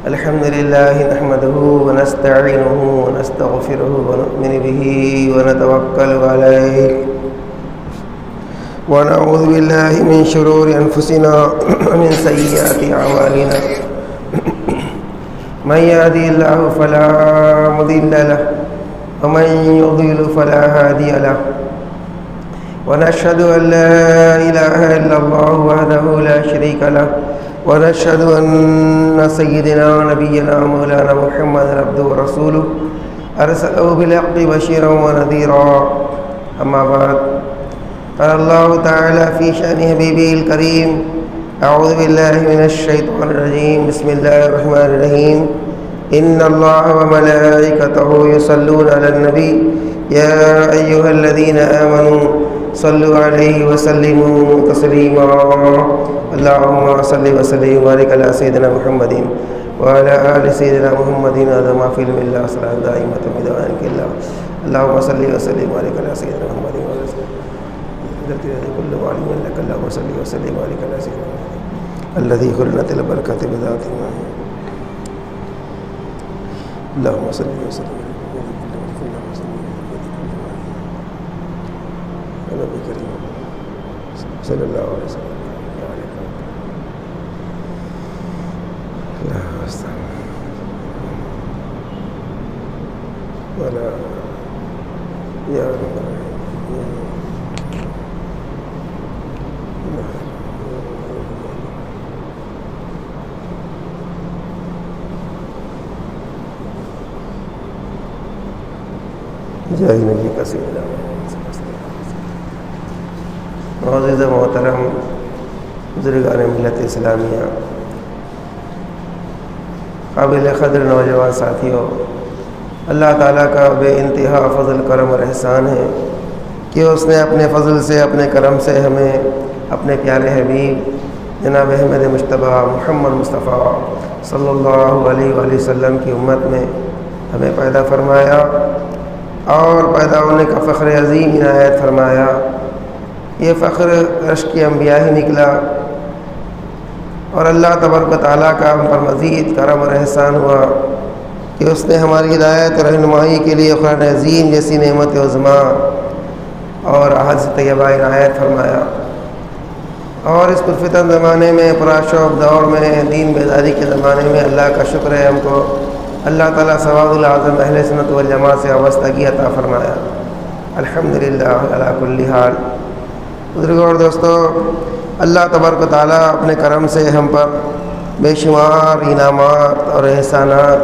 الحمد لله نحمده ونستعينه ونستغفره ونؤمن به ونتوكل عليه ونعوذ بالله من شرور أنفسنا ومن سيئات أعمالنا من يهده الله فلا مضل له ومن يضلل فلا هادي له ونشهد أن لا إله إلا الله وحده لا شريك له ونشهد أن سيدنا ونبينا مولانا محمد عبده ورسوله أرسله بالحق بشيرا ونذيرا أما بعد قال الله تعالى في شأن حبيبه الكريم أعوذ بالله من الشيطان الرجيم بسم الله الرحمن الرحيم إن الله وملائكته يصلون على النبي يا أيها الذين آمنوا صلوا عليه وسلموا تسليما اللهم صل وسلم وبارك على سيدنا محمد وعلى آل سيدنا محمد هذا ما في علم الله صلاة دائمة بدوام الله اللهم صل وسلم وبارك على سيدنا محمد وعلى كل معلم لك اللهم صل وسلم وبارك على سيدنا محمد الذي خلت البركة بذاته اللهم صل وسلم نبی کریم صلی اللہ علیہ وسلم ولا یا رب جاہی نبی کا سیدنا معزز محترم بزرگان ملت اسلامیہ، قابل قدر نوجوان ساتھیوں، اللہ تعالیٰ کا بے انتہا فضل کرم اور احسان ہے کہ اس نے اپنے فضل سے اپنے کرم سے ہمیں اپنے پیارے حبیب جناب احمد مجتبیٰ محمد مصطفیٰ صلی اللہ علیہ وآلہ وسلم کی امت میں ہمیں پیدا فرمایا اور پیدا ہونے کا فخر عظیم عنایت فرمایا۔ یہ فخر عرش کے انبیاء ہی نکلا اور اللہ تبارک و تعالیٰ کا ہم پر مزید کرم اور احسان ہوا کہ اس نے ہماری ہدایت اور رہنمائی کے لیے قرآن عظیم جیسی نعمت عظمیٰ اور احادیث طیبہ عنایت فرمایا، اور اس پرفتن زمانے میں پراشوق دور میں دین بیداری کے زمانے میں اللہ کا شکر ہے ہم کو اللہ تعالیٰ سواد العظم اہل سنت والجماعت سے وابستگی عطا فرمایا۔ الحمدللہ علی کل حال۔ بزرگوں اور دوستوں، اللہ تبارک و تعالیٰ اپنے کرم سے ہم پر بے شمار انعامات اور احسانات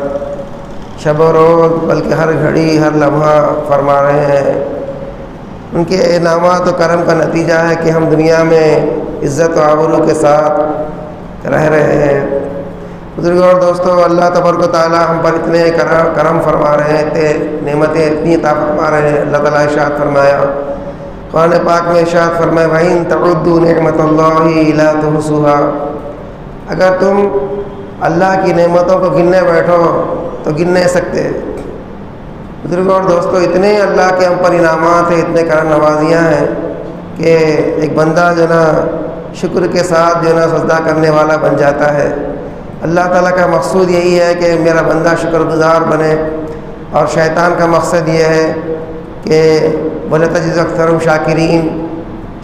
شب و روز بلکہ ہر گھڑی ہر لمحہ فرما رہے ہیں۔ ان کے انعامات و کرم کا نتیجہ ہے کہ ہم دنیا میں عزت و آبرو کے ساتھ رہ رہے ہیں۔ بزرگوں اور دوستوں، اللہ تبارک و تعالیٰ ہم پر اتنے کرم فرما رہے ہیں، نعمتیں اتنی عطا فرما رہے ہیں۔ اللہ تعالیٰ ارشاد فرمایا، قرآن پاک میں ارشاد فرمائے، وَإِن تَعُدُّوا نِعْمَتَ اللَّهِ لَا تُحْصُوهَا، اگر تم اللہ کی نعمتوں کو گننے بیٹھو تو گن نہیں سکتے۔ بزرگوں اور دوستوں، اتنے اللہ کے ہم پر انعامات ہیں، اتنے کرم نوازیاں ہیں کہ ایک بندہ جو نا شکر کے ساتھ جو نا سجدہ کرنے والا بن جاتا ہے۔ اللہ تعالیٰ کا مقصود یہی ہے کہ میرا بندہ شکر گزار بنے، اور شیطان کا مقصد یہ ہے کہ وَلَتَجِدُ أَكْثَرَهُمْ شَاكِرِينَ،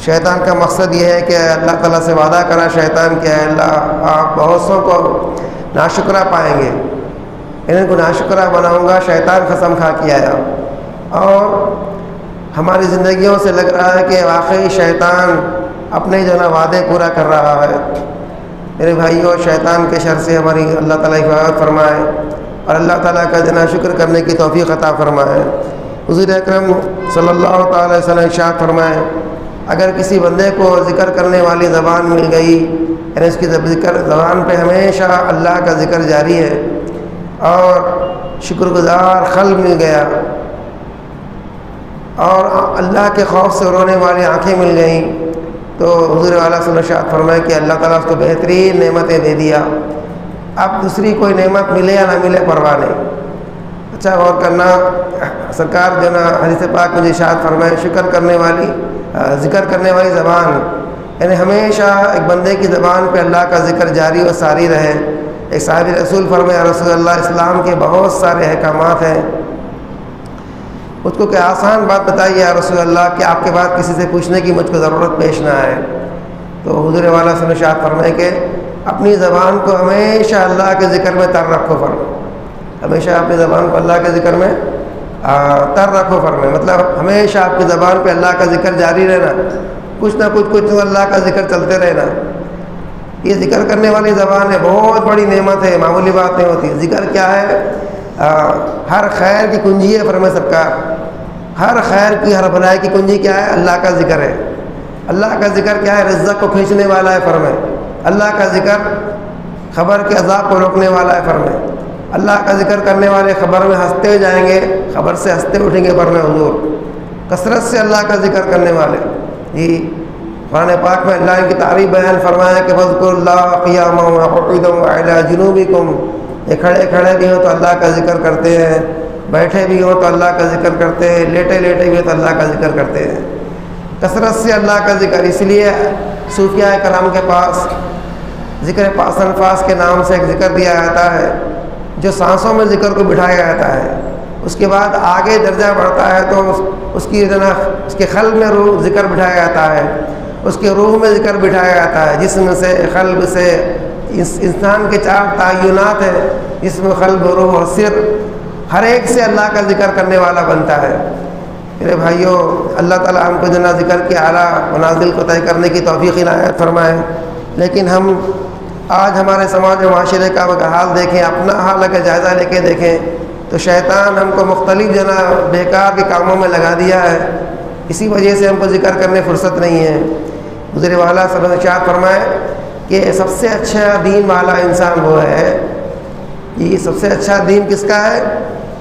شیطان کا مقصد یہ ہے کہ اللہ تعالیٰ سے وعدہ کرا شیطان کہ اللہ آپ بہت سو کو ناشکرہ پائیں گے، انہیں کو ناشکرہ بناؤں گا۔ شیطان قسم کھا کے آیا، اور ہماری زندگیوں سے لگ رہا ہے کہ واقعی شیطان اپنے جو نا وعدے پورا کر رہا ہے۔ میرے بھائیوں، شیطان کے شر سے ہماری اللہ تعالیٰ حفاظت فرمائے اور اللہ تعالیٰ کا جنا شکر کرنے کی توفیق عطا فرمائے۔ حضور اکرم صلی اللہ تعالی وسلم ارشاد فرمائے، اگر کسی بندے کو ذکر کرنے والی زبان مل گئی، یعنی اس کی زبان پہ ہمیشہ اللہ کا ذکر جاری ہے، اور شکر گزار قلب مل گیا، اور اللہ کے خوف سے رونے والی آنکھیں مل گئیں، تو حضور والا صلی اللہ علیہ وسلم ارشاد فرمائے کہ اللہ تعالیٰ اس کو بہترین نعمتیں دے دیا۔ اب دوسری کوئی نعمت ملے یا نہ ملے پرواہ نہیں۔ اچھا غور کرنا، سرکار جو نا حدیث پاک میں ارشاد فرمائے، ذکر کرنے والی زبان، یعنی ہمیشہ ایک بندے کی زبان پہ اللہ کا ذکر جاری و ساری رہے، ایک صحابی رسول فرمائے یا رسول اللہ اسلام کے بہت سارے احکامات ہیں، مجھ کو کیا آسان بات بتائیے یا رسول اللہ کہ آپ کے بعد کسی سے پوچھنے کی مجھ کو ضرورت پیش نہ آئے۔ تو حضور والا صلی اللہ علیہ وسلم فرمائے کہ اپنی زبان کو ہمیشہ اللہ کے ذکر میں تر رکھو فرمائے، ہمیشہ اپنی زبان کو اللہ کے ذکر میں تر رکھو فرمائے، مطلب ہمیشہ آپ کی زبان پہ اللہ کا ذکر جاری رہنا، کچھ نہ کچھ اللہ کا ذکر چلتے رہنا۔ یہ ذکر کرنے والی زبان ہے، بہت بڑی نعمت ہے، معمولی بات نہیں ہوتی۔ ذکر کیا ہے؟ ہر خیر کی کنجی ہے فرمائے سرکار، ہر خیر کی ہر بھلائی کی کنجی کیا ہے؟ اللہ کا ذکر ہے۔ اللہ کا ذکر کیا ہے؟ رزق کو کھینچنے والا ہے فرمائے۔ اللہ کا ذکر خبر کے عذاب کو روکنے والا ہے فرمائے۔ اللہ کا ذکر کرنے والے خبر میں ہنستے ہوئے جائیں گے، خبر سے ہنستے اٹھیں گے فرمائے حضور۔ کثرت سے اللہ کا ذکر کرنے والے، جی قرآن پاک میں اللہ کی تعریف بیان فرمایا کہ فاذکروا اللہ قیاما وقعودا وعلی جنوبکم، یہ کھڑے کھڑے بھی ہوں تو اللہ کا ذکر کرتے ہیں، بیٹھے بھی ہوں تو اللہ کا ذکر کرتے ہیں، لیٹے لیٹے بھی ہوں تو اللہ کا ذکر کرتے ہیں۔ کثرت سے اللہ کا ذکر، اس لیے صوفیاء کرام کے پاس ذکر پاس انفاس کے نام سے ایک ذکر دیا جاتا ہے جو سانسوں میں ذکر کو بٹھایا جاتا ہے، اس کے بعد آگے درجہ بڑھتا ہے تو اس کے قلب میں روح ذکر بٹھایا جاتا ہے، اس کے روح میں ذکر بٹھایا جاتا ہے، جسم سے قلب سے۔ انسان کے 4 تعینات ہیں، جسم قلب روح اور سر، ہر ایک سے اللہ کا ذکر کرنے والا بنتا ہے۔ میرے بھائیوں، اللہ تعالیٰ ہم کو جنا ذکر کے اعلیٰ منازل کو طے کرنے کی توفیق عنایت فرمائے۔ لیکن ہم آج ہمارے سماج و معاشرے کا حال دیکھیں، اپنا حال اگر جائزہ لے کے دیکھیں تو شیطان ہم کو مختلف بیکار کے کاموں میں لگا دیا ہے، اسی وجہ سے ہم کو ذکر کرنے فرصت نہیں ہے۔ حضور والا صلی اللہ علیہ وسلم فرمائے کہ سب سے اچھا دین والا انسان وہ ہے، یہ سب سے اچھا دین کس کا ہے؟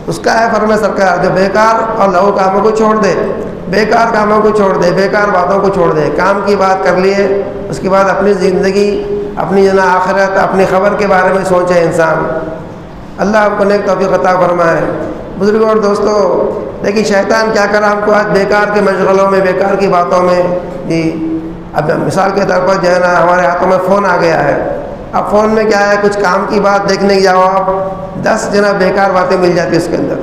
اس کا ہے فرمائے سرکار جو بیکار اور لہو کاموں کو چھوڑ دے، بیکار کاموں کو چھوڑ دے، بیکار باتوں کو چھوڑ دے، کام کی بات کر لیے، اس کے بعد اپنی زندگی، اپنی آخرت، اپنی خبر کے بارے میں سوچے انسان۔ اللہ ہم کو نیک توفیق عطا فرمائے۔ بزرگوں اور دوستوں، لیکن شیطان کیا کرا ہم کو آج بیکار کے مشغلوں میں، بیکار کی باتوں میں، جی اب مثال کے طور پر جو ہے نا ہمارے ہاتھوں میں فون آ گیا ہے، اب فون میں کیا ہے، کچھ کام کی بات دیکھنے کی جاؤ آپ 10 بیکار باتیں مل جاتی اس کے اندر،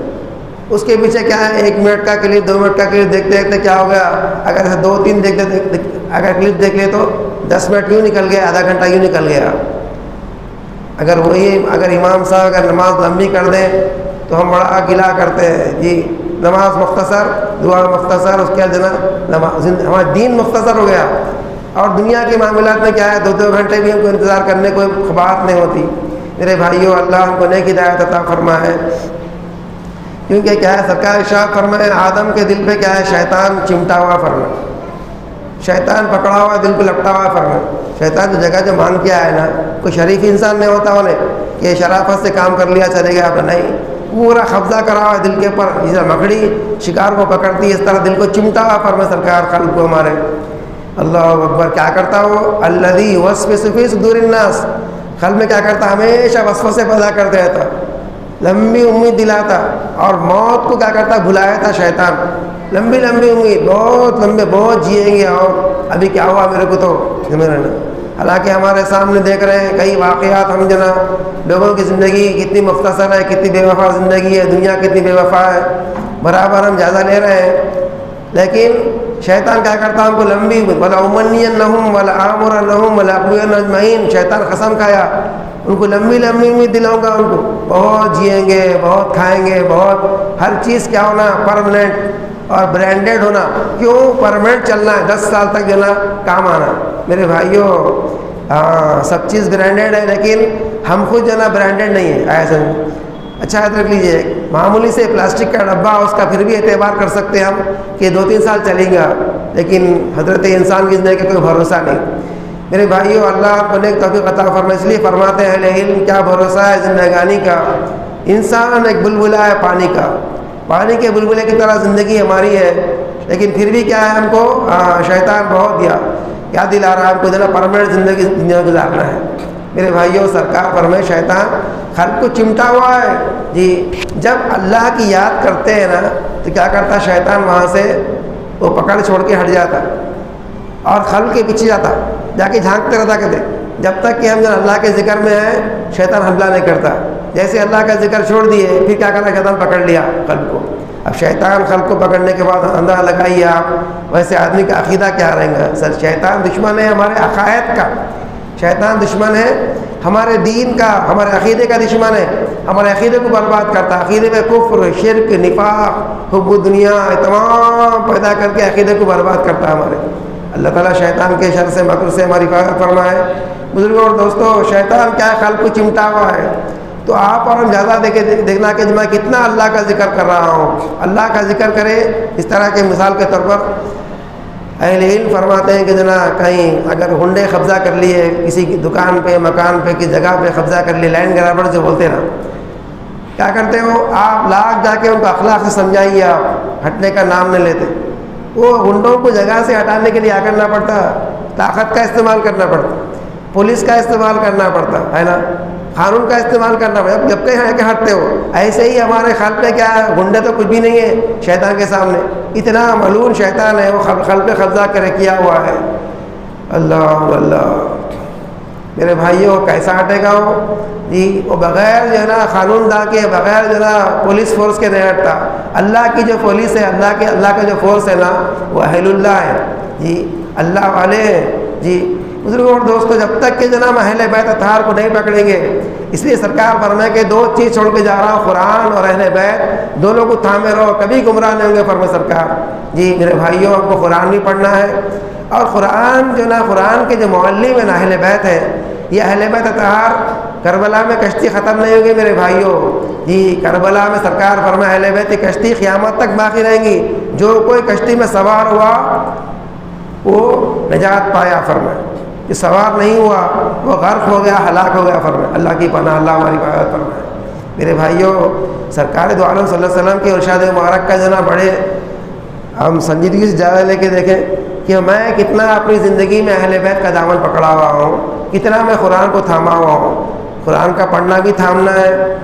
اس کے پیچھے کیا ہے 1 منٹ کا کلپ، 2 منٹ کا کلپ دیکھتے دیکھتے کیا ہو گیا، اگر 2-3 اگر کلپ دیکھ لے تو 10 منٹ یوں نکل گیا، آدھا گھنٹہ یوں نکل گیا۔ اگر امام صاحب اگر نماز لمبی کر دیں تو ہم بڑا گلا کرتے ہیں، جی نماز مختصر، دعا مختصر، اس کے بعد ہمارا دین مختصر ہو گیا۔ اور دنیا کے معاملات میں کیا ہے 2 گھنٹے بھی ہم کو انتظار کرنے کوئی بات نہیں ہوتی۔ میرے بھائیوں، اللہ ہم کو نیک ہدایت عطا فرمائے، کیونکہ کیا ہے سرکار ارشاد فرمائے آدم کے دل پہ کیا ہے شیطان چمٹا ہوا فرمائے، شیطان پکڑا ہوا، دل کو لپٹا ہوا فرمائے۔ شیطان جو جگہ جو مان کے آیا نا، کوئی شریف انسان نہیں ہوتا انہیں کہ شرافت سے کام کر لیا چلے گیا، آپ نہیں، پورا قبضہ کرا ہوا دل کے اوپر، جس طرح مکڑی شکار کو پکڑتی ہے اس طرح دل کو چمٹا ہوا فرمائے سرکار قلب کو ہمارے۔ اللہ اکبر، کیا کرتا وہ الذی یوسوس فی صدور الناس، قلب میں کیا کرتا ہمیشہ وسوسے پیدا کرتے رہتا، لمبی امید دلاتا، اور موت کو کیا کرتا بھلایا تھا شیطان، لمبی امید، بہت جئیں گے، اور ابھی کیا ہوا میرے کو تو حالانکہ ہمارے سامنے دیکھ رہے ہیں کئی واقعات، ہم جنا لوگوں کی زندگی کتنی مختصر ہے، کتنی بے وفا زندگی ہے، دنیا کتنی بے وفا ہے، برابر ہم جائزہ لے رہے ہیں، لیکن شیطان کیا کرتا ہم کو لمبی وَلَأُمَنِّيَنَّهُمْ وَلَآمُرَنَّهُمْ وَلَأَغْوِيَنَّهُمْ أَجْمَعِينَ، شیطان قسم کھایا ان کو لمبی امید دلاؤں گا، ان کو بہت جئیں گے، بہت کھائیں گے، بہت ہر چیز کیا ہونا پرماننٹ اور برانڈیڈ ہونا، کیوں پرماننٹ چلنا ہے، 10 سال تک جو نا کام آنا۔ میرے بھائیوں، سب چیز برانڈیڈ ہے لیکن ہم خود جو نا برانڈیڈ نہیں ہے، ایسا اچھا یاد رکھ لیجیے، معمولی سے پلاسٹک کا ڈبہ اس کا پھر بھی اعتبار کر سکتے ہیں ہم کہ 2-3 سال چلیں گا، لیکن حضرت انسان کی زندگی کا کوئی بھروسہ نہیں۔ میرے بھائیوں، اللہ آپ کو نیک توفیق عطا فرمائے، اس لیے فرماتے ہیں اہل علم کیا بھروسہ ہے زندگانی کا، انسان ایک بلبلا ہے پانی کا، پانی کے بلبلے کی طرح زندگی ہماری ہے، لیکن پھر بھی کیا ہے ہم کو شیطان بہت کیا دلا رہا ہے ہم کو جو ہے پرماننٹ زندگی دنیا گزارنا ہے۔ میرے بھائیوں، سرکار فرمائے شیطان خلق کو چمٹا ہوا ہے، جی جب اللہ کی یاد کرتے ہیں نا تو کیا کرتا شیطان وہاں سے وہ پکڑ چھوڑ کے ہٹ جاتا اور خلق کے پیچھے جاتا، جا کے جھانکتے رہتا، کہتے جب تک کہ ہم جو اللہ کے ذکر میں ہیں شیطان حملہ نہیں کرتا. جیسے اللہ کا ذکر چھوڑ دیے پھر کیا کرنا, شیطان پکڑ لیا قلب کو. اب شیطان قلب کو پکڑنے کے بعد اندازہ لگائیے آپ ویسے آدمی کا عقیدہ کیا رہیں گا. سر شیطان دشمن ہے ہمارے عقائد کا, شیطان دشمن ہے ہمارے دین کا, ہمارے عقیدے کا دشمن ہے. ہمارے عقیدے کو برباد کرتا ہے. عقیدے میں کفر, شرک, نفاق, حب دنیا تمام پیدا کر کے عقیدے کو برباد کرتا ہے ہمارے. اللہ تعالیٰ شیطان کے شر سے مکر سے ہماری حفاظت فرمائے. بزرگوں اور دوستوں, شیطان کیا قلب کو چمٹا ہوا ہے. تو آپ اور ہم زیادہ دیکھنا کہ میں کتنا اللہ کا ذکر کر رہا ہوں. اللہ کا ذکر کرے اس طرح کے مثال کے طور پر اہل علم فرماتے ہیں کہ جناب کہیں اگر ہنڈے قبضہ کر لیے کسی کی دکان پہ, مکان پہ, کسی جگہ پہ قبضہ کر لیے, لینڈ گرابر جو بولتے نا, کیا کرتے ہو آپ لاکھ جا کے ان کو اخلاق سے سمجھائیے, آپ ہٹنے کا نام نہیں لیتے. وہ ہنڈوں کو جگہ سے ہٹانے کے لیے کیا کرنا پڑتا, طاقت کا استعمال کرنا پڑتا, پولیس کا استعمال کرنا پڑتا ہے نا, قانون کا استعمال کرنا پڑتا. جب کہیں کہ ہٹتے ہو, ایسے ہی ہمارے خلق پہ کیا ہے, گنڈے تو کچھ بھی نہیں ہے شیطان کے سامنے. اتنا ملعون شیطان ہے, وہ خلق پہ قبضہ کرے کیا ہوا ہے. اللہ اللہ میرے بھائیوں, کیسا ہٹے گا وہ جی, وہ بغیر جو ہے نا قانون دا کے, بغیر جو ہے نا پولیس فورس کے نہیں ہٹتا. اللہ کی جو پولیس ہے, اللہ کا جو فورس ہے نا, وہ اہل اللہ ہے جی, اللہ والے جی. بزرگوں اور دوستوں, جب تک کہ جناب اہل بیت اطہار کو نہیں پکڑیں گے, اس لیے سرکار فرمائے کہ دو چیز چھوڑ کے جا رہا ہوں, قرآن اور اہل بیت, دونوں کو تھامے رہو, کبھی گمراہ نہیں ہوں گے فرمائے سرکار جی. میرے بھائیوں, ہم کو قرآن بھی پڑھنا ہے, اور قرآن جو نا, قرآن کے جو معلم ہیں نا اہل بیت ہے, یہ اہل بیت اطہار. کربلا میں کشتی ختم نہیں ہوگی میرے بھائیوں جی. کربلا میں سرکار فرمائے اہل بیت کی کشتی قیامت تک باقی رہیں گی. جو کوئی کشتی میں سوار ہوا وہ نجات پایا فرمائے, جو سوار نہیں ہوا وہ غرق ہو گیا, ہلاک ہو گیا فرمائے. اللہ کی پناہ, اللہ ہماری حفاظت فرمائے. میرے بھائیوں, سرکار دو عالم صلی اللہ علیہ وسلم کے ارشاد مبارک کا جنا بڑے ہم سنجیدگی سے جائزہ لے کے دیکھیں کہ میں کتنا اپنی زندگی میں اہل بیت کا دامن پکڑا ہوا ہوں, کتنا میں قرآن کو تھاما ہوا ہوں. قرآن کا پڑھنا بھی تھامنا ہے,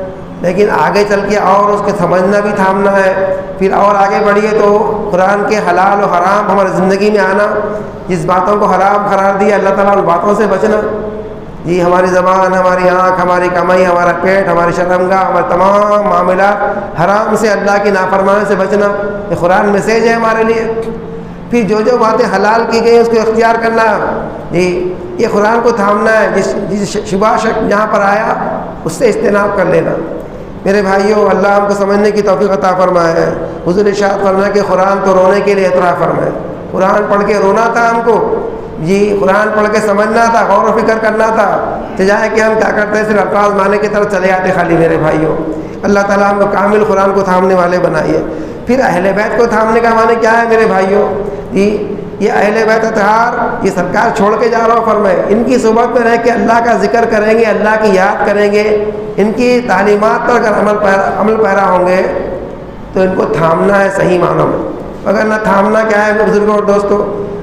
لیکن آگے چل کے اور اس کو سمجھنا بھی تھامنا ہے. پھر اور آگے بڑھیے تو قرآن کے حلال و حرام ہماری زندگی میں آنا, جس باتوں کو حرام قرار دیا اللہ تعالیٰ ان باتوں سے بچنا جی. ہماری زبان, ہماری آنکھ, ہماری کمائی, ہمارا پیٹ, ہماری شرمگاہ, ہمارے تمام معاملات حرام سے, اللہ کی نافرمانی سے بچنا, یہ قرآن میسیج ہے ہمارے لیے. پھر جو باتیں حلال کی گئی اس کو اختیار کرنا جی, یہ قرآن کو تھامنا ہے. جس شبہ شک جہاں پر آیا اس سے اجتناب کر لینا. میرے بھائیوں, اللہ ہم کو سمجھنے کی توفیق عطا فرمائے. حضور ارشاد فرمایا کہ قرآن تو رونے کے لیے اطراع فرمائے. قرآن پڑھ کے رونا تھا ہم کو جی, قرآن پڑھ کے سمجھنا تھا, غور و فکر کرنا تھا. جائے کہ ہم کیا کرتے ہیں, صرف الفاظ معنی کی طرف چلے آتے خالی. میرے بھائیوں, اللہ تعالیٰ ہم کو کامل قرآن کو تھامنے والے بنائیے. پھر اہل بیت کو تھامنے کا معنی کیا ہے میرے بھائیوں جی, یہ اہل بیت اطہار یہ سرکار چھوڑ کے جا رہا ہوں فرمائے. ان کی صحبت میں رہ کے اللہ کا ذکر کریں گے, اللہ کی یاد کریں گے, ان کی تعلیمات پر اگر عمل پیرا ہوں گے تو ان کو تھامنا ہے صحیح معنوں میں. اگر نہ تھامنا کیا ہے بزرگوں اور دوستوں,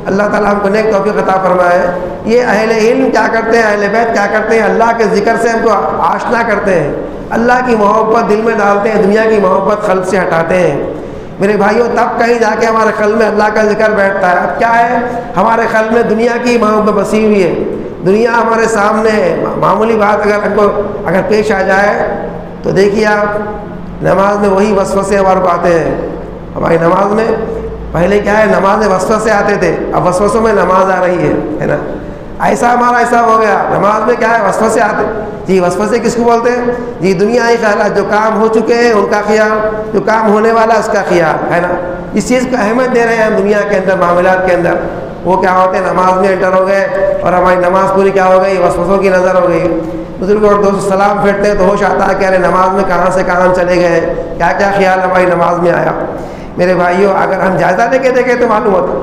اللہ تعالیٰ ہم کو نیک توفیق عطا فرمائے. یہ اہل علم کیا کرتے ہیں, اہل بیت کیا کرتے ہیں, اللہ کے ذکر سے ہم کو آشنا کرتے ہیں, اللہ کی محبت دل میں ڈالتے ہیں, دنیا کی محبت قلب سے ہٹاتے ہیں. میرے بھائیوں, تب کہیں جا کے ہمارے قلب میں اللہ کا ذکر بیٹھتا ہے. اب کیا ہے, ہمارے قلب میں دنیا کی محبت بسی ہوئی ہے, دنیا ہمارے سامنے ہے. معمولی بات اگر ہم کو اگر پیش آ جائے تو دیکھیے آپ, نماز میں وہی وسوسے ہمارے کو آتے ہیں. ہماری نماز میں پہلے کیا ہے, نماز میں وسوسے آتے تھے, اب وسوسوں میں نماز آ رہی ہے نا. ایسا ہمارا ایسا ہو گیا, نماز میں کیا ہے وسوسے آتے جی. وسوسے کس کو بولتے ہیں جی, دنیائی خیالات, جو کام ہو چکے ہیں ان کا خیال, جو کام ہونے والا اس کا خیال ہے نا. اس چیز کو اہمیت دے رہے ہیں ہم دنیا کے اندر, معاملات کے اندر. وہ کیا ہوتے ہیں, نماز میں انٹر ہو گئے اور ہماری نماز پوری کیا ہو گئی, وسوسوں کی نظر ہو گئی. بزرگ اور دوست سلام پھیرتے ہیں تو ہوش آتا ہے کہ ارے نماز میں کہاں سے کہاں چلے گئے, کیا کیا خیال ہماری نماز میں آیا. میرے بھائیوں, اگر ہم جائزہ لے کے دیکھیں تو معلوم ہوتا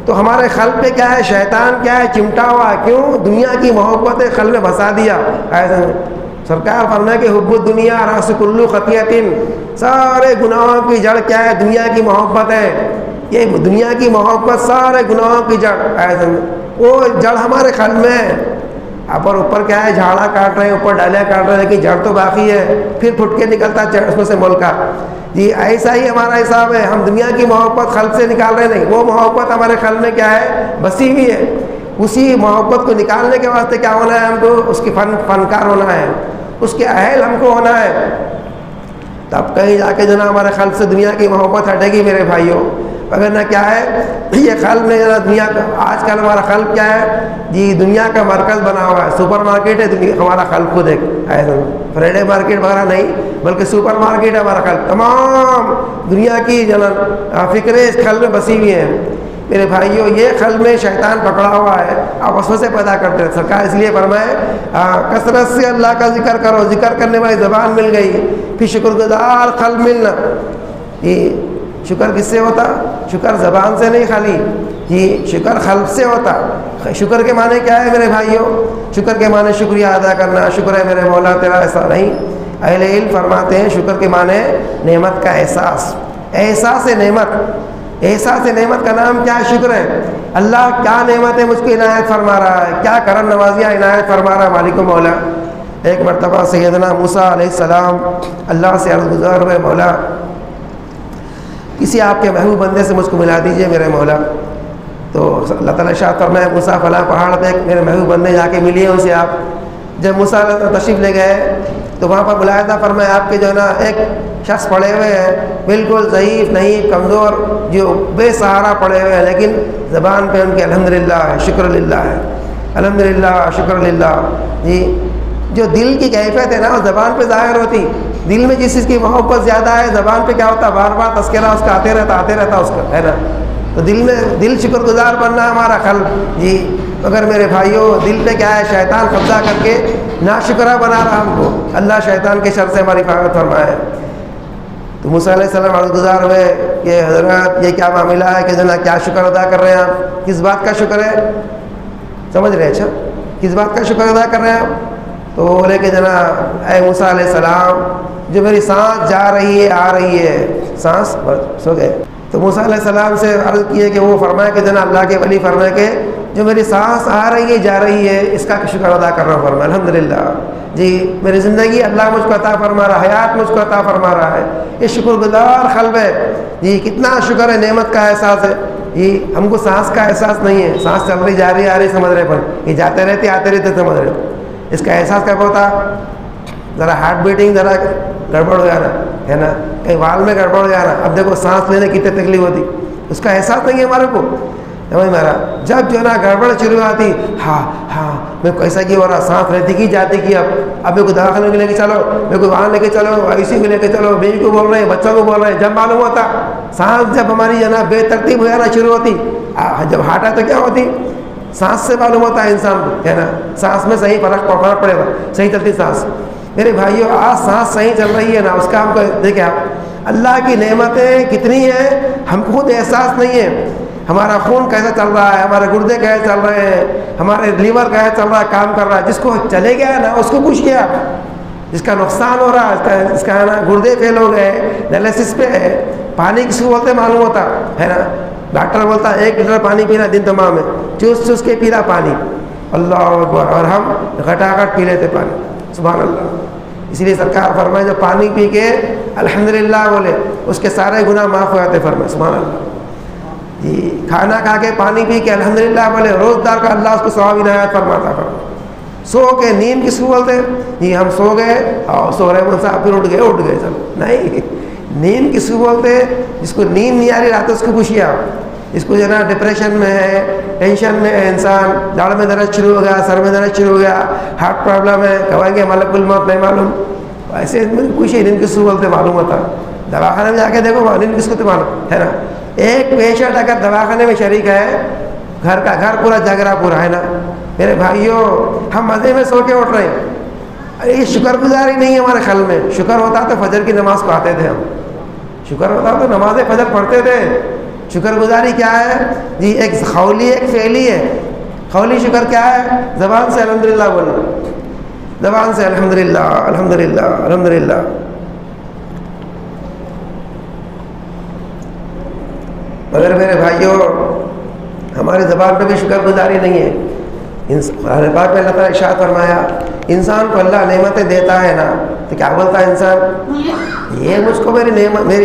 تو ہمارے قلب پہ کیا ہے, شیطان کیا ہے, چمٹا ہوا ہے. کیوں, دنیا کی محبت قلب میں بسا دیا. سرکار فرمائے کہ حب الدنیا راس کل خطیۃ, سارے گناہوں کی جڑ کیا ہے, دنیا کی محبت ہے. یہ دنیا کی محبت سارے گناہوں کی جڑ, وہ جڑ ہمارے قلب میں ہے. اور اوپر کیا ہے, جھاڑا کاٹ رہے ہیں, اوپر ڈالیاں کاٹ رہے ہیں, لیکن جڑ تو باقی ہے, پھر پھٹ کے نکلتا ہے اس میں سے مول کا جی. ایسا ہی ہمارا حساب ہے, ہم دنیا کی محبت قلب سے نکال رہے نہیں, وہ محبت ہمارے قلب میں کیا ہے, بسی ہوئی ہے. اسی محبت کو نکالنے کے واسطے کیا ہونا ہے؟ ہم کو اس کی فنکار ہونا ہے، اس کے اہل ہم کو ہونا ہے. تب کہیں جا کے جو نا ہمارے قلب سے دنیا کی محبت ہٹے گی میرے بھائیوں. اگر نہ کیا ہے یہ قلب میں ذرا دنیا کا، آج کل ہمارا قلب کیا ہے جی دنیا کا مرکز بنا ہوا ہے. سپر مارکیٹ ہے دنیا ہمارا قلب خود ایک فرائیڈے مارکیٹ وغیرہ نہیں بلکہ سپر مارکیٹ ہے ہمارا قلب. تمام دنیا کی جو نا فکریں اس قلب میں بسی ہوئی ہیں میرے بھائیوں. یہ قلب میں شیطان پکڑا ہوا ہے، آپ وسوسے پیدا کرتے ہیں. سرکار اس لیے فرمائے کثرت سے اللہ کا ذکر کرو، ذکر کرنے والی زبان مل گئی، پھر شکر گزار قلب ملنا. یہ شکر کس سے ہوتا؟ شکر زبان سے نہیں خالی، یہ شکر قلب سے ہوتا. شکر کے معنی کیا ہے میرے بھائیوں؟ شکر کے معنی شکریہ ادا کرنا، شکر ہے میرے مولا تیرا، ایسا نہیں. اہل علم فرماتے ہیں شکر کے معنی نعمت کا احساس، احساس نعمت. احساس نعمت کا نام کیا ہے؟ شکر ہے. اللہ کیا نعمتیں مجھ کو عنایت فرما رہا ہے، کیا کرم نوازیاں عنایت فرما رہا ہے مالک و مولا. ایک مرتبہ سیدنا موسیٰ علیہ السلام اللہ سے عرض گزار ہوئے، مولا کسی آپ کے محبوب بندے سے مجھ کو ملا دیجئے میرے مولا. تو اللہ تعالیٰ ارشاد فرمایا موسیٰ فلاں پہاڑ پہ میرے محبوب بندے جا کے ملیے اسے آپ. جب موسیٰ تشریف لے گئے تو وہاں پر بلایا تھا، فرمایا آپ کے جو ہے نا ایک شخص پڑے ہوئے ہیں بالکل ضعیف نہیں کمزور، جو بے سہارا پڑے ہوئے ہیں، لیکن زبان پہ ان کے الحمدللہ ہے، شکر للہ ہے، الحمدللہ شکر للہ. جی جو دل کی کیفیت ہے نا وہ زبان پہ ظاہر ہوتی. دل میں جس چیز کی محبت زیادہ ہے زبان پہ کیا ہوتا؟ بار بار تذکرہ اس کا آتے رہتا اس کا، ہے نا. تو دل شکر گزار بننا ہمارا قلب. جی مگر میرے بھائیوں دل پہ کیا ہے؟ شیطان قبضہ کر کے ناشکرہ بنا رہا ہم کو. اللہ شیطان کے شر سے ہماری حفاظت فرمائے. تو موسیٰ علیہ السلام عرض گزار ہوئے کہ حضرت یہ کیا معاملہ ہے کہ جناب کیا شکر ادا کر رہے ہیں آپ؟ کس بات کا شکر ہے؟ سمجھ رہے ہیں؟ اچھا کس بات کا شکر ادا کر رہے ہیں آپ؟ تو بولے کہ جناب اے موسیٰ علیہ السلام جو میری سانس جا رہی ہے آ رہی ہے، سانس سو گئے. تو موسیٰ علیہ السلام سے عرض کی ہے کہ وہ فرمائے کہ جناب اللہ کے ولی فرمائے کہ جو میری سانس آ رہی ہے جا رہی ہے اس کا شکر ادا کر رہا ہوں. فرمایا الحمدللہ. جی میری زندگی اللہ مجھ کو عطا فرما رہا ہے، حیات مجھ کو عطا فرما رہا ہے، یہ شکر گزار قلب ہے. جی کتنا شکر ہے، نعمت کا احساس ہے. یہ ہم کو سانس کا احساس نہیں ہے، سانس چل رہی جا رہی آ رہی سمجھ رہے، پر یہ جاتے رہتے آتے رہتے سمجھ رہے. اس کا احساس کب ہوتا؟ ذرا ہارٹ بیٹنگ ذرا گڑبڑ ہو جانا ہے نا، کہیں وال میں گڑبڑ ہو جانا. اب دیکھو سانس لینے کتنی تکلیف ہوتی، اس کا احساس نہیں ہے ہمارے کو. میرا جب جو ہے نا گڑبڑ شروع آتی، ہاں میں کو ایسا کی ہو رہا، سانس رہتی کی جاتی کی، اب میرے کو دواخانے میں لے کے چلو، میرے کو وہاں لے کے چلو، اسی میں لے کے چلو، بیوی کو بول رہے ہیں، بچوں کو بول رہے ہیں. جب معلوم ہوتا سانس جب ہماری جو ہے نا بے ترتیب ہو جانا شروع ہوتی، جب ہارٹ ہے تو کیا ہوتی؟ سانس سے معلوم ہوتا ہے انسان کو، ہے نا. سانس میں صحیح فرق پڑے گا، صحیح چلتی سانس. میرے بھائیوں آج سانس صحیح چل رہی ہے نا، اس کا ہم کو دیکھیں آپ اللہ کی نعمتیں کتنی ہیں ہم کو خود احساس نہیں ہے. ہمارا خون کیسا چل رہا ہے، ہمارے گردے کیسے چل رہے ہیں، ہمارے لیور کیسے چل رہا ہے، کام کر رہا ہے. جس کو چلے گیا نا اس کو پوچھ گیا، جس کا نقصان ہو رہا ہے، اس کا نا گردے فیل ہو گئے، ڈائلسس پہ ہے، پانی کس کو بولتے معلوم ہوتا ہے نا. ڈاکٹر بولتا ہے 1 لیٹر پانی پینا دن تمام میں، چوس کے پینا پانی، اللہ اکبر، اور ہم گھٹاگھٹ پی لیتے پانی. سبحان اللہ. اس لیے سرکار فرمائے جو پانی پی کے الحمدللہ بولے اس کے سارے گناہ معاف ہو جاتے. فرمائے سبحان اللہ. جی کھانا کھا کے پانی پی کے الحمدللہ بولے روزدار کا اللہ اس کو ثواب عنایت فرماتا. سو کے نیند کس کو بولتے ہیں؟ جی ہم سو گئے اور سو رہے صاحب پھر اٹھ گئے چلو، نہیں. نیند کس کو بولتے ہیں؟ جس کو نیند نہیں آ رہی رات اس کو پوچھیے آپ. اس کو جو ہے نا ڈپریشن میں ہے، ٹینشن میں ہے انسان، داڑھ میں درد شروع ہو گیا، سر میں درد شروع ہو گیا، ہارٹ پرابلم ہے، کہیں گے ملک الموت نہیں معلوم. ایسے پوچھیے نیند کس کو بولتے معلوم ہوتا. دواخانے میں جا کے دیکھو نیند کس کو معلوم ہے نا. ایک پیشنٹ اگر دواخانے میں شریک ہے، گھر پورا جگ رہا پورا، ہے نا. میرے بھائیوں ہم مزے میں سو کے اٹھ رہے ہیں، یہ شکر گزاری نہیں ہے ہمارے خل میں. شکر ہوتا تو فجر کی نماز کو آتے تھے ہم، شکر ہوتا تو نماز فجر پڑھتے تھے. شکر گزاری کیا ہے جی؟ ایک قولی ایک فعلی ہے. قولی شکر کیا ہے؟ زبان سے الحمدللہ بولنا، زبان سے الحمدللہ الحمدللہ الحمدللہ. مگر میرے بھائیوں ہماری زبان پہ بھی شکر گزاری نہیں ہے. قرآن پاک میں اللہ تعالیٰ ارشاد فرمایا انسان کو اللہ نعمتیں دیتا ہے نا تو کیا بولتا ہے انسان؟ یہ مجھ کو میری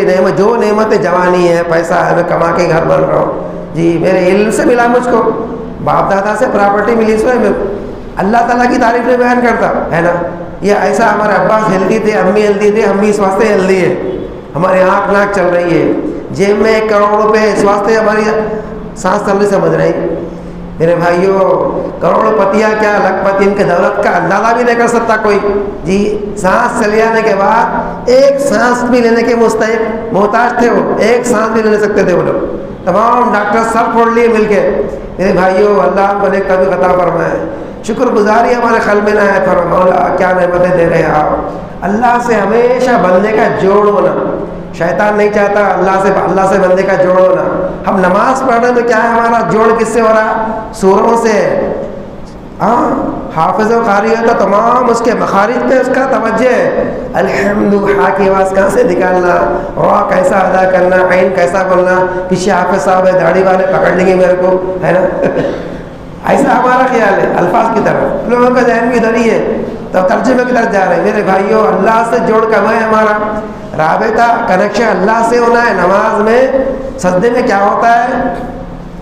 نعمت جو نعمتیں جوانی ہے، پیسہ ہے، میں کما کے گھر بن رہا ہوں، جی میرے علم سے ملا مجھ کو، باپ دادا سے پراپرٹی ملی سو میں اللہ تعالیٰ کی تعریف میں بیان کرتا ہے نا. یہ ایسا ہمارے اباس ہیلدی تھے، امی ہیلدی تھے، ہم بھی اس واسطے ہیلدی ہے. ہماری آنکھ ناک چل رہی ہے، جیب میں 1 کروڑ روپے، اس واسطے ہماری سانس چل رہی سمجھ رہے ہیں. میرے بھائیوں، کروڑ پتیاں کیا، لکھ پتی، ان کے دولت کا اندازہ بھی نہیں کر سکتا کوئی. جی سانس چلے جانے کے بعد ایک سانس بھی لینے کے مستحق محتاج تھے، وہ ایک سانس بھی لے سکتے تھے وہ لوگ. تمام ڈاکٹر سر پھوڑ لیے مل کے. میرے بھائیوں، اللہ ہم کو نیک توفیق عطا فرمائے. شکر گزاری ہمارے قلب میں نہ ہے. فرمائے مولا کیا نعمتیں دے رہے ہیں آپ. اللہ سے ہمیشہ بندے کا جوڑ ہونا. شیطان نہیں چاہتا اللہ سے بندے کا جوڑ ہونا. ہم نماز پڑھ رہے ہیں تو کیا ہے، ہمارا جوڑ کس سے ہو رہا؟ سوروں سے. ہاں حافظ و قاری ہے تو تمام اس کے مخارج پہ اس کا توجہ ہے. الحمد ہا کی آواز کہاں سے نکالنا، را کیسا ادا کرنا، عین کیسا بولنا. پیچھے حافظ صاحب ہے داڑھی والے پکڑ لیں گے میرے کو، ہے نا. ایسا ہمارا خیال ہے الفاظ کی طرف. لوگوں کا ذہن بھی ادھر ہی ہے تو ترجمے کی طرف جا رہے ہیں. میرے بھائیوں، اللہ سے جوڑ کم ہے ہمارا. رابطہ کنیکشن اللہ سے ہونا ہے. نماز میں سجدے میں کیا ہوتا ہے؟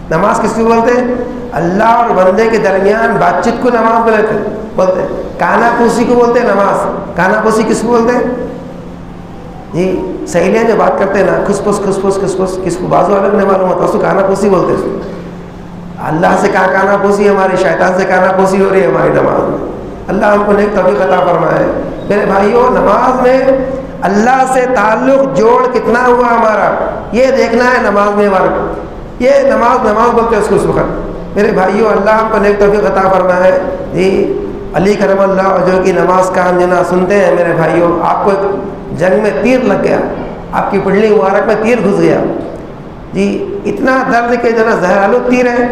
نماز کس کو بولتے ہیں؟ اللہ اور بندے کے درمیان بات چیت کو نماز بولتے ہیں. کانا پوسی کو بولتے ہیں نماز. کانا پوسی کس کو بولتے ہیں؟ جی سہیلیاں جو بات کرتے ہیں نا، کھس پھس کس کو بازو الگ نہیں معلوم ہوتا، اس کو کانا پوسی بولتے ہیں. اللہ سے کہاں کانا پوسی ہماری، شیطان سے کانا پوسی ہو رہی ہے ہماری نماز میں. اللہ ہم کو نیک توفیق عطا فرمائے. میرے بھائیوں، نماز میں اللہ سے تعلق جوڑ کتنا ہوا ہمارا، یہ دیکھنا ہے نماز میں ہمارا. یہ نماز بولتے ہیں اس کو اس وقت. میرے بھائیوں، اللہ ہم کو نیک توفیق عطا فرمائے. جی علی کرم اللہ وجہہ کی نماز کا ہم جنا سنتے ہیں. میرے بھائیوں، آپ کو ایک جنگ میں تیر لگ گیا، آپ کی پنڈلی مبارک میں تیر گھس گیا. جی اتنا درد کہ جنا زہرالو تیر ہے،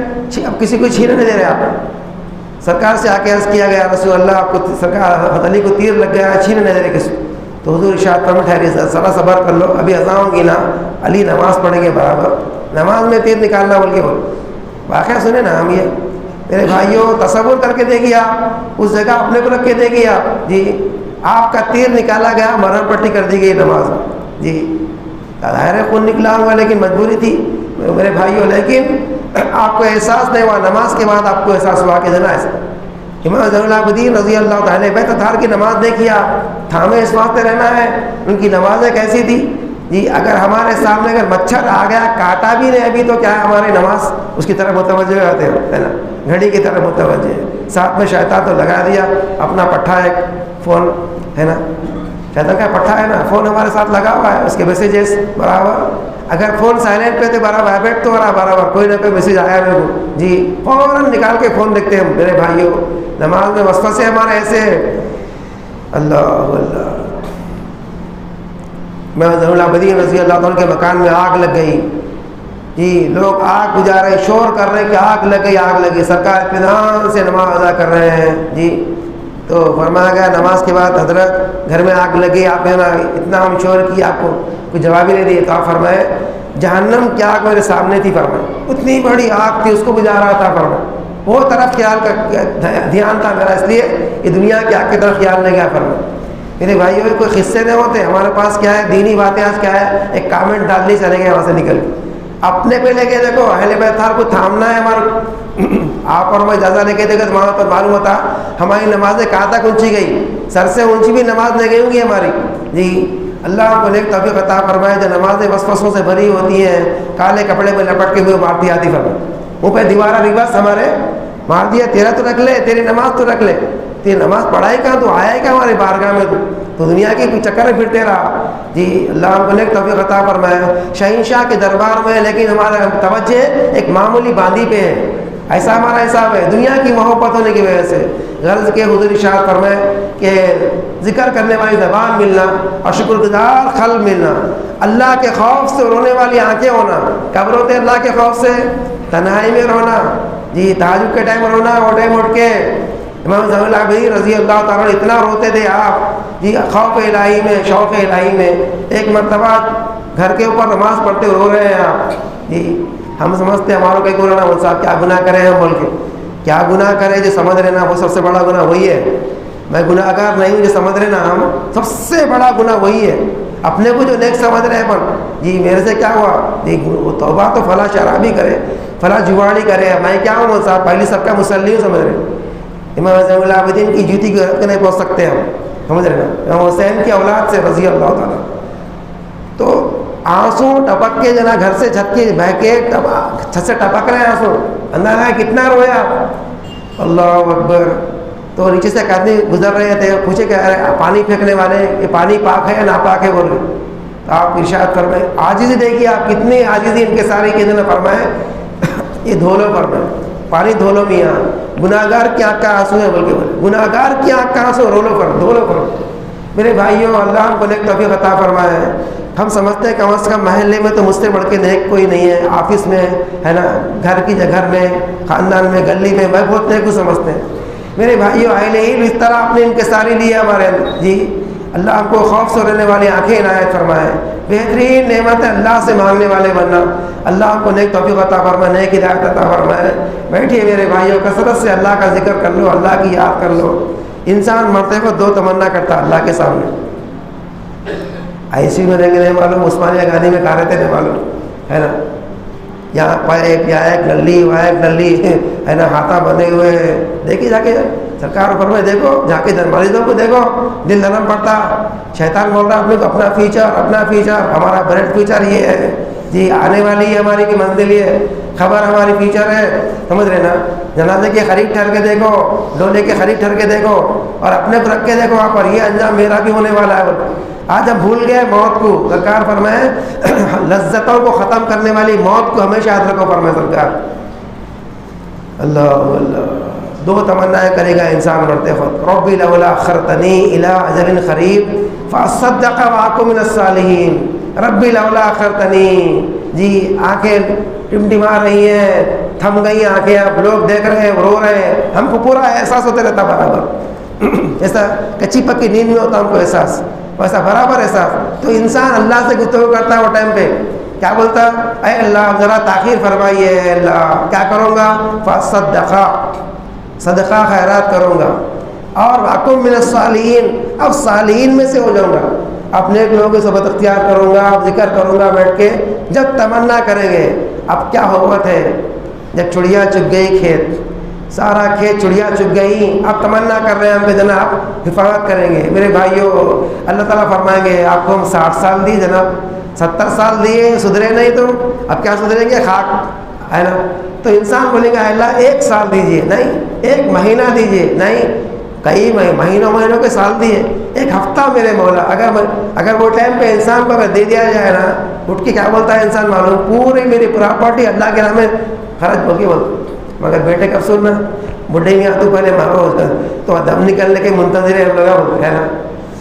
اب کسی کو چھینے نہیں دے رہے. آپ سرکار سے آ کے عرض کیا گیا، رسول اللہ آپ کو سرکار علی کو تیر لگ گیا، چھینے نہیں دے رہے کسی. تو حضور ارشاد فرمائے ٹھہریے، ذرا صبر کر لو، ابھی اذان ہوگی نا، علی نماز پڑھیں گے برابر. نماز میں تیر نکالنا بول کے بول. واقعہ سنیں نا ہم. یہ میرے بھائیوں تصور کر کے دیکھیے، آپ اس جگہ اپنے کو رکھ کے دیکھیے. آپ جی آپ کا تیر نکالا گیا، مرہم پٹی کر دی گئی نماز. جی ظاہر ہے خون نکلا ہوگا لیکن مجبوری تھی میرے بھائیوں. لیکن آپ کو احساس نہیں ہوا، نماز کے بعد آپ کو احساس ہوا کہ جناز امام زین العابدین رضی اللہ تعالیٰ بیت تطہار کی نماز دیکھیے آپ. تھامے اس واسطے رہنا ہے، ان کی نمازیں کیسی تھی. جی اگر ہمارے سامنے اگر مچھر آ گیا، کاٹا بھی نہیں ابھی، تو کیا ہے ہماری نماز اس کی طرف متوجہ ہو جاتے ہیں، ہے نا، گھڑی کی طرف متوجہ ہے. ساتھ میں شیطان تو لگا دیا اپنا پٹھا، ایک فون ہے نا، شیطان کا پٹھا ہے نا، فون ہمارے ساتھ لگا ہوا ہے، اس کے میسیجز برابر. اگر فون سائلنٹ پہ تو برابر، وائبریٹ تو برابر، کوئی نہ کوئی میسیج آیا میرے کو، جی فوراً نکال کے فون دیکھتے ہیں. میرے بھائیوں، نماز میں وسوسے ہمارے ایسے ہیں. اللہ اللہ. میں زین العابدین رضی اللہ عنہ کے مکان میں آگ لگ گئی. جی لوگ آگ بجھا رہے، شور کر رہے کہ آگ لگ گئی، آگ لگی. سرکار اطمینان سے نماز ادا کر رہے ہیں. جی تو فرمایا گیا نماز کے بعد حضرت گھر میں آگ لگی، آپ نے اتنا ہم شور کی، آپ کو کوئی جواب ہی نہیں دیے. تو آپ فرمائے جہنم کی آگ میرے سامنے تھی. فرمائے اتنی بڑی آگ تھی، اس کو بجھا رہا تھا. فرمائے وہ طرف خیال کا دھیان تھا میرا، اس لیے یہ دنیا کی آگ کی طرف خیال نہیں گیا. فرمائے میرے بھائیوں، کوئی قصے نہیں ہوتے ہمارے پاس. کیا ہے دینی باتیں، آج کیا ہے ایک کامنٹ ڈالنے چلے گئے وہاں سے نکل کے. اپنے پہ لے کے دیکھو، اہل بیت کو تھامنا ہے ہمارا. آپ اور میں اجازت لے کے دیکھو تو وہاں پر معلوم ہوتا ہماری نمازیں کہاں تک اونچی گئی. سر سے اونچی بھی نماز نہیں گئی ہوں گی ہماری. جی اللہ کو نیک توفیق عطا فرمائے. جو نمازیں وسوسوں سے بھری ہوتی ہیں، کالے کپڑے میں لپٹ کے ہوئے مارتی آتی. فرمائے وہ پہ دیوارہ ریبس ہمارے مار دیا، تیرا تو رکھ لے، تیری نماز تو رکھ لے. تیری نماز پڑھائی کہاں، تو آیا کیا ہماری بارگاہ میں، تو دنیا کی کوئی چکر میں پھرتے رہا. جی اللہ ہم کو نیک توفیق عطا فرمائے. شہنشاہ کے دربار میں لیکن ہمارا توجہ ایک معمولی باندھی پہ ہے. ایسا ہمارا حساب ہے دنیا کی محبت ہونے کی وجہ سے. غرض کے حضور ارشاد فرمائے کہ ذکر کرنے والی زبان ملنا اور شکر گزار قلب ملنا، اللہ کے خوف سے رونے والی آنکھیں ہونا. کب روتے اللہ کے خوف سے؟ تنہائی میں رونا. جی تہجد کے ٹائم رونا، وہ ٹائم اٹھ کے. امام زین العابدین رضی اللہ تعالیٰ اتنا روتے تھے آپ. جی خوف الہی میں، شوق الہی میں. ایک مرتبہ گھر کے اوپر نماز پڑھتے رو رہے ہیں آپ. جی ہم سمجھتے ہماروں کا کوئی رونا، صاحب کیا گناہ کرے ہم بول کے. کیا گناہ کرے جو سمجھ رہے نا وہ سب سے بڑا گناہ وہی ہے. میں گناہ گار نہیں ہوں جو سمجھ رہے نا، ہم سب سے بڑا گناہ وہی ہے. اپنے کو جو نیک سمجھ رہے ہیں پر جی میرے سے کیا ہوا، جی توبہ تو فلاں شرابی کرے، فلاں جواڑی کرے، میں کیا ہوں صاحب، پہلی سب کا مسلی ہوں، سمجھ رہے؟ امام زین العابدین کی جوتی کو رکھ کے نہیں پہنچ سکتے ہم، سمجھ رہے نا، امام حسین کی اولاد سے رضی اللہ تعالیٰ. تو آنسو ٹپک کے جنا گھر سے چھت کے بہ کے چھت سے ٹپک رہے ہیں آنسو، اندازہ ہے کتنا رویا. اللہ اکبر. تو نیچے سے ایک آدمی گزر رہے تھے، پوچھے کہ پانی پھینکنے والے یہ پانی پاک ہے یا ناپاک ہے؟ بول رہے. تو آپ ارشاد فرمائے، عاجزی دیکھیے آپ کتنی عاجزی ان کے سارے کے دن فرمائے یہ دھو لو، فرمائے پانی دھو لو میاں، گناہگار کی آنکھ کا آنسو ہے، بلکہ بولے گناہگار کی آنکھ کا آنسو رو لو، دھو لو. میرے بھائیوں، اللہ ہم کو نیک توفیق عطا فرمائے. ہم سمجھتے ہیں کم از کم محلے میں تو مجھ سے بڑھ کے نیک کوئی نہیں ہے، آفس میں ہے نا، گھر میں، خاندان میں، گلی میں میں بہت نیک کو سمجھتے ہیں. میرے بھائیوں، اہل علم اس طرح آپ نے انکساری لی ہے ہمارے اندر. جی اللہ ہم کو خوف سے رہنے والی آنکھیں عنایت فرمائے. بہترین نعمت ہے اللہ سے مانگنے والے بننا. اللہ ہم کو نیک توفیق عطا فرمائے، نیک ہدایت عطا فرمائے. بیٹھیے میرے بھائیوں، کثرت سے اللہ کا ذکر کر لو، اللہ کی یاد کر لو. انسان مرتے کو دو تمنا کرتا اللہ کے سامنے. ICU میں رہیں گے نہیں معلوم، عثمانیہ گاندھی میں کہا رہتے نہیں معلوم، ہے نا، یہاں پائپ یا ایک نلی وہاں ایک نلی ہے نا، ہاتھا بندھے ہوئے. دیکھیے جا کے سرکار فرمائے، دیکھو جا کے مریضوں کو دیکھو، دل نرم پڑتا. شیطان بول رہا اپنے کو اپنا فیچر ہمارا بریڈ فیچر یہ ہے جی، آنے والی ہے ہماری کی منزل، یہ خبر ہماری فیچر ہے، سمجھ رہے نا. جنازے کی خرید ٹھہر کے دیکھو، ڈولے کی خرید ٹھہر کے دیکھو، اور اپنے کو رکھ کے دیکھو وہاں پر یہ انجام میرا بھی ہونے والا ہے. آج ہم بھول گئے موت کو. سرکار فرمائے لذتوں کو ختم کرنے والی موت کو ہمیشہ یاد رکھو، فرمائے سرکار. اللہ اللہ. دو تمنائیں کرے گا انسان مرتے وقت، ربی لولا اخرتنی الی اجل قریب فاصدق واکن من الصالحین. ربی لولا اخرتنی. جی آنکھیں ٹمٹما رہی ہیں، تھم گئی آنکھیں، اب لوگ دیکھ رہے ہیں، رو رہے ہیں، ہم کو پورا احساس ہوتے رہتا برابر. ایسا کچی پکی نیند میں ہوتا ہم کو احساس، ویسا برابر احساس. تو انسان اللہ سے گفتگو کرتا ہے وہ ٹائم پہ کیا بولتا؟ اے اللہ ذرا تاخیر فرمائیے، اے اللہ کیا کروں گا؟ فصدقا، صدقہ خیرات کروں گا، اور واکن من الصالحین، اب صالحین میں سے ہو جاؤں گا، اپنے لوگوں کی صحبت اختیار کروں گا، اب ذکر کروں گا بیٹھ کے. جب تمنا کریں گے، اب کیا حکمت ہے، جب چڑیا چگ گئی کھیت، سارا کھیت چڑیا چگ گئی، اب تمنا کر رہے ہیں ہم پہ جناب حفاظت کریں گے. میرے بھائیوں، اللہ تعالیٰ فرمائیں گے آپ کو ہم 60 سال دی جناب، 70 سال دیے، سدھرے نہیں تو اب کیا سدھریں گے، خاک ہے نا. تو انسان بولے گا اللہ 1 سال دیجیے، نہیں 1 مہینہ دیجیے، نہیں کئی مہینوں کے سال دیے، 1 ہفتہ میرے مولا. اگر وہ ٹائم پہ انسان کو اگر دے دیا جائے نا، اٹھ کے کیا بولتا ہے انسان معلوم، پوری میری پراپرٹی اللہ کے نام میں خرچ ہوگی بولتا. مگر بیٹے کب سننا، بڈھے میں تو پہلے مارو تو دم نکلنے کے منتظر ہے لگا ہے نا.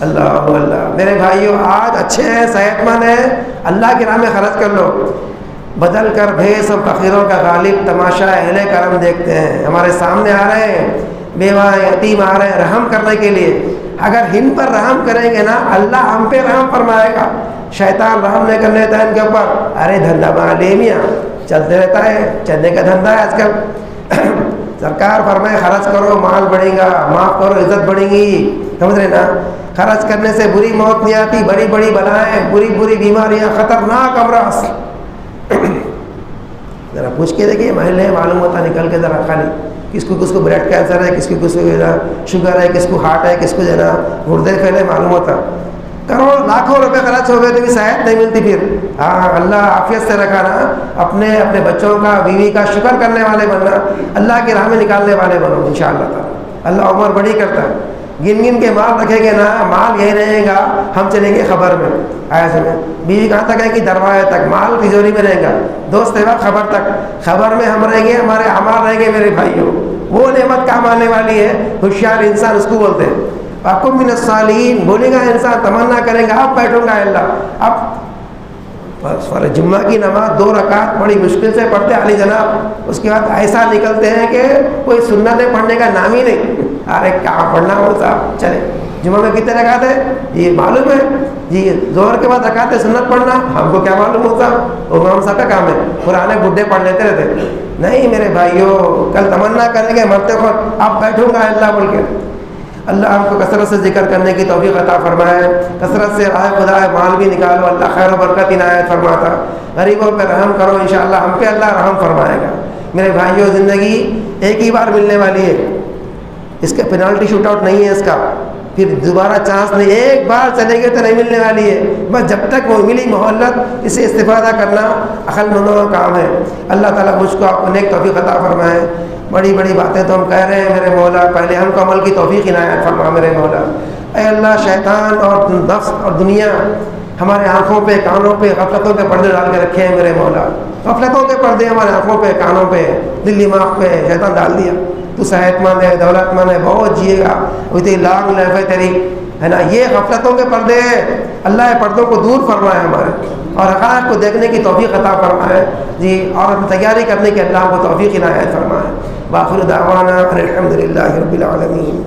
اللہ اللہ. میرے بھائیوں، آج اچھے ہیں، صحت مند ہیں، اللہ کے نام میں خرچ کر لو. بدل کر بھیس اور فقیروں کا غالب تماشا اہل کرم دیکھتے ہیں. ہمارے سامنے آ رہے ہیں، بیوہ یتیم آ رہے ہیں رحم کرنے کے لیے. اگر ان پر رحم کریں گے نا، اللہ ہم پہ رحم فرمائے گا. شیطان رحم نہیں کرنے دیتا ان کے اوپر. ارے دھندا مالے میاں چلتے رہتا ہے، چلنے کا دھندا ہے آج کل. سرکار فرمائے خرچ کرو، مال بڑھے گا، معاف کرو، عزت بڑھے گی، سمجھ رہے نا. خرچ کرنے سے بری موت نہیں آتی، بڑی بڑی بلائیں، بری بیماریاں، خطرناک امراض. ذرا پوچھ کے دیکھیے محلے معلوم ہوتا نکل کے ذرا خالی کس کو بلڈ کینسر ہے، کس کو شوگر ہے، کس کو ہارٹ ہے، کس کو جو ہے نا گردے پھیلے، معلوم ہوتا. کروڑ لاکھوں روپے خرچ ہو گئے تو بھی صحت نہیں ملتی. پھر ہاں اللہ عافیت سے رکھا نا. اپنے بچوں کا، بیوی کا شکر کرنے والے بننا، اللہ کی راہ میں نکالنے والے بنو انشاءاللہ تعالی. اللہ عمر بڑی کرتا ہے. گن کے مال رکھیں گے نا، مال یہی رہے گا، ہم چلیں گے خبر میں. ایسے میں بیوی کہاں تک ہے کہ دروازے تک، مال تجوری میں رہے گا، دوست احباب خبر تک. خبر میں ہم رہیں گے، ہمارے اعمال رہیں گے. میرے بھائیوں، وہ نعمت کام آنے والی ہے. ہوشیار انسان اس کو بولتے ہیں. واکن من الصالحین. بولے گا انسان، تمنا کریں گا اب بیٹھوں گا اللہ. اب جمعہ کی نماز 2 رکعت بڑی مشکل سے پڑھتے علی جناب، اس کے بعد ایسا نکلتے ہیں کہ کوئی سنتیں پڑھنے کا نام ہی نہیں. ارے کیا پڑھنا ہو صاحب، چلے جمعہ میں کتنے رکعت ہے یہ معلوم ہے جی، ظہر کے بعد رکعت سنت پڑھنا ہم کو کیا معلوم ہوتا، وہ امام صاحب کا کام ہے. پرانے بڈھے پڑھ لیتے رہتے. نہیں میرے بھائیوں، کل تمنا کریں گے مرتے وقت اب بیٹھوں گا اللہ بول کے. اللہ ہم کو کثرت سے ذکر کرنے کی توفیق عطا فرمائے. کثرت سے راہ خدا مال بھی نکالو، اللہ خیر و برکت عنایت فرماتا. غریبوں پہ رحم کرو، انشاءاللہ ہم پہ اللہ رحم فرمائے گا. میرے بھائیوں، زندگی ایک ہی بار ملنے والی ہے، اس کا پینالٹی شوٹ آؤٹ نہیں ہے، اس کا پھر دوبارہ چانس نہیں، ایک بار چلے گئے تو نہیں ملنے والی ہے، بس جب تک وہ ملی مہلت اسے استفادہ کرنا عقل مندوں کا کام ہے۔ اللہ تعالیٰ مجھ کو آپ کو نیک توفیق عطا فرمائے۔ بڑی بڑی باتیں تو ہم کہہ رہے ہیں میرے مولا، پہلے ہم کو عمل کی توفیق عنایت فرما میرے مولا۔ اے اللہ، شیطان اور نفس اور دنیا ہمارے آنکھوں پہ کانوں پہ غفلتوں کے پردے ڈال کے رکھے ہیں میرے مولا، غفلتوں کے پردے ہمارے آنکھوں پہ کانوں پہ دل دماغ پہ شیطان ڈال دیا۔ تو صحت مند ہے، دولت مند ہے، بہت جیے گا، وہ تیری لانگ لائف ہے تیری، ہے نا، یہ غفلتوں کے پردے ہیں۔ اللہ پردوں کو دور فرمائے ہمارے، اور حقائق کو دیکھنے کی توفیق عطا فرمائے جی، اور تیاری کرنے کی اللہ کو توفیق عنایت فرمائے۔ وآخر دعوانا الحمد للہ رب العالمین۔